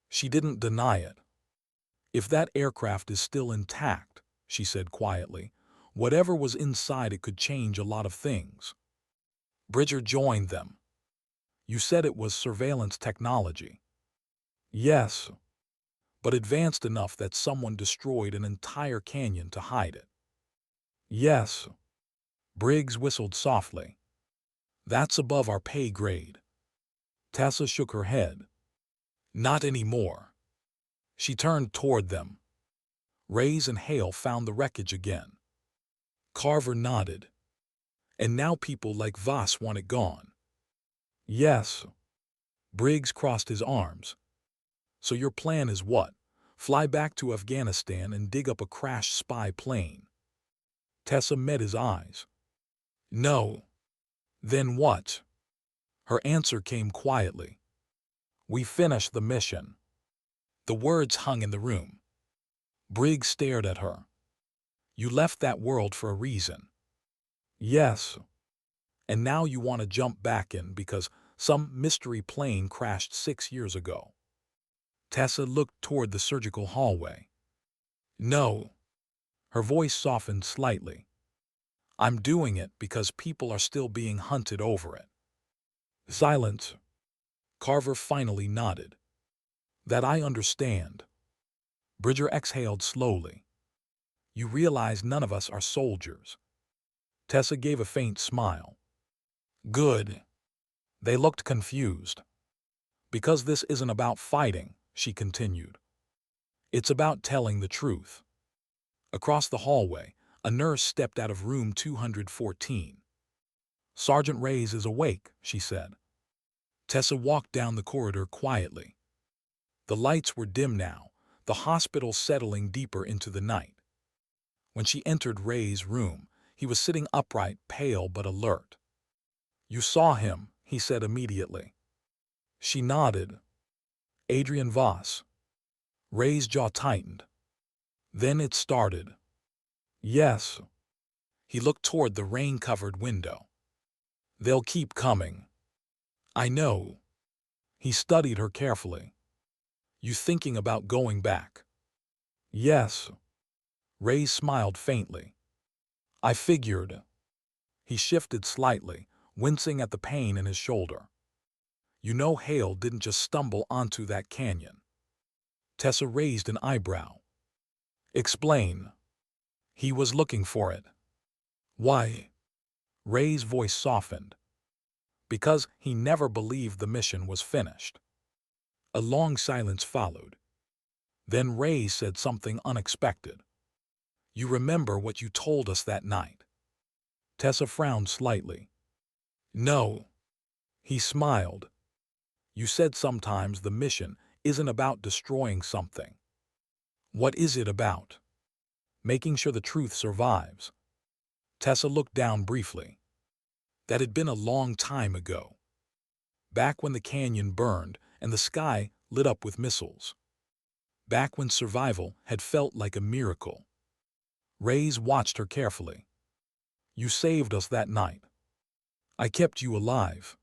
She didn't deny it. "If that aircraft is still intact," she said quietly, "whatever was inside it could change a lot of things." Bridger joined them. "You said it was surveillance technology." "Yes. But advanced enough that someone destroyed an entire canyon to hide it." "Yes." Briggs whistled softly. "That's above our pay grade." Tessa shook her head. "Not anymore." She turned toward them. Reyes and Hale found the wreckage again. Carver nodded. "And now people like Voss want it gone." "Yes." Briggs crossed his arms. "So your plan is what? Fly back to Afghanistan and dig up a crashed spy plane?" Tessa met his eyes. "No." "Then what?" Her answer came quietly. "We finish the mission." The words hung in the room. Briggs stared at her. You left that world for a reason. Yes. And now you want to jump back in because some mystery plane crashed 6 years ago. Tessa looked toward the surgical hallway. No. Her voice softened slightly. I'm doing it because people are still being hunted over it. Silence. Carver finally nodded. That I understand. Bridger exhaled slowly. You realize none of us are soldiers. Tessa gave a faint smile. Good. They looked confused. Because this isn't about fighting, she continued. It's about telling the truth. Across the hallway, a nurse stepped out of room 214. Sergeant Reyes is awake, she said. Tessa walked down the corridor quietly. The lights were dim now, the hospital settling deeper into the night. When she entered Reyes' room, he was sitting upright, pale but alert. You saw him, he said immediately. She nodded. Adrian Voss. Reyes' jaw tightened. Then it started. Yes. He looked toward the rain-covered window. They'll keep coming. I know. He studied her carefully. You thinking about going back? Yes. Reyes smiled faintly. I figured. He shifted slightly, wincing at the pain in his shoulder. You know Hale didn't just stumble onto that canyon. Tessa raised an eyebrow. Explain. He was looking for it. Why? Rey's voice softened. Because he never believed the mission was finished. A long silence followed. Then Rey said something unexpected. You remember what you told us that night? Tessa frowned slightly. No. He smiled. You said sometimes the mission isn't about destroying something. What is it about? Making sure the truth survives. Tessa looked down briefly. That had been a long time ago. Back when the canyon burned and the sky lit up with missiles. Back when survival had felt like a miracle. Reyes watched her carefully. You saved us that night. I kept you alive.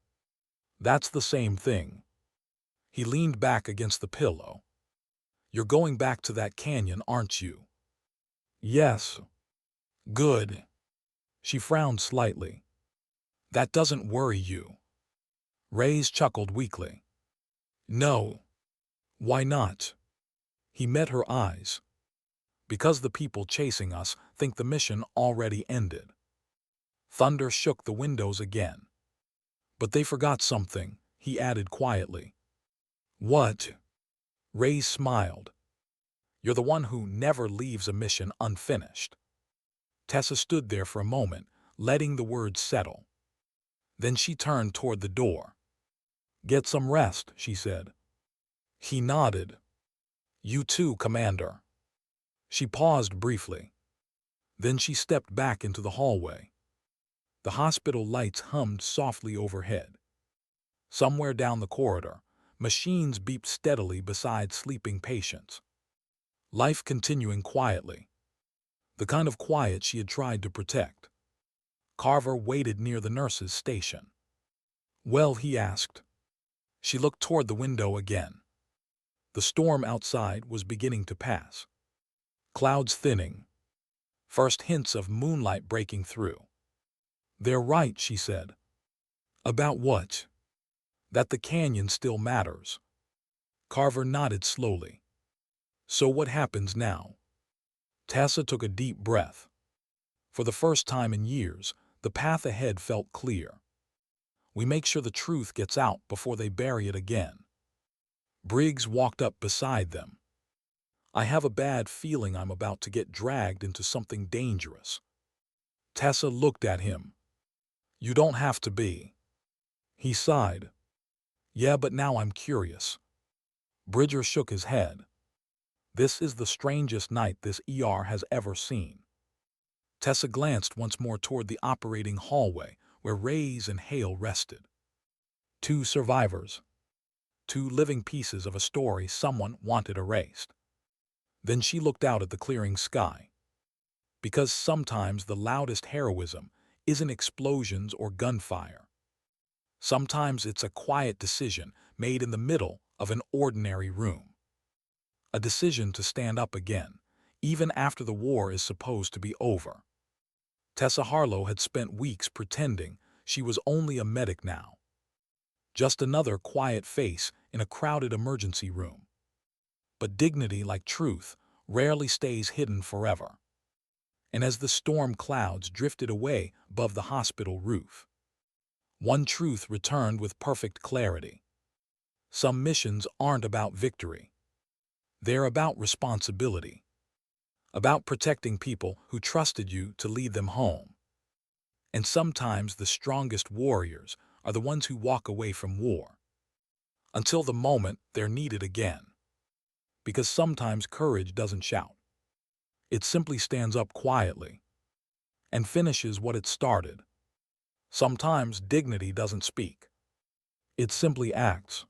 That's the same thing. He leaned back against the pillow. You're going back to that canyon, aren't you? Yes. Good. She frowned slightly. That doesn't worry you. Reyes chuckled weakly. No. Why not? He met her eyes. Because the people chasing us think the mission already ended. Thunder shook the windows again. But they forgot something, he added quietly. What? Reyes smiled. You're the one who never leaves a mission unfinished. Tessa stood there for a moment, letting the words settle. Then she turned toward the door. Get some rest, she said. He nodded. You too, Commander. She paused briefly. Then she stepped back into the hallway. The hospital lights hummed softly overhead. Somewhere down the corridor, machines beeped steadily beside sleeping patients. Life continuing quietly. The kind of quiet she had tried to protect. Carver waited near the nurse's station. Well, he asked. She looked toward the window again. The storm outside was beginning to pass. Clouds thinning. First hints of moonlight breaking through. They're right, she said. About what? That the canyon still matters. Carver nodded slowly. So what happens now? Tessa took a deep breath. For the first time in years, the path ahead felt clear. We make sure the truth gets out before they bury it again. Briggs walked up beside them. I have a bad feeling I'm about to get dragged into something dangerous. Tessa looked at him. You don't have to be. He sighed. Yeah, but now I'm curious. Bridger shook his head. This is the strangest night this ER has ever seen. Tessa glanced once more toward the operating hallway where Reyes and Hale rested. 2 survivors. two living pieces of a story someone wanted erased. Then she looked out at the clearing sky. Because sometimes the loudest heroism isn't explosions or gunfire. Sometimes it's a quiet decision made in the middle of an ordinary room. A decision to stand up again, even after the war is supposed to be over. Tessa Harlow had spent weeks pretending she was only a medic now. Just another quiet face in a crowded emergency room. But dignity, like truth, rarely stays hidden forever. And as the storm clouds drifted away above the hospital roof, one truth returned with perfect clarity. Some missions aren't about victory. They're about responsibility. About protecting people who trusted you to lead them home. And sometimes the strongest warriors are the ones who walk away from war. Until the moment they're needed again. Because sometimes courage doesn't shout. It simply stands up quietly and finishes what it started. Sometimes dignity doesn't speak. It simply acts.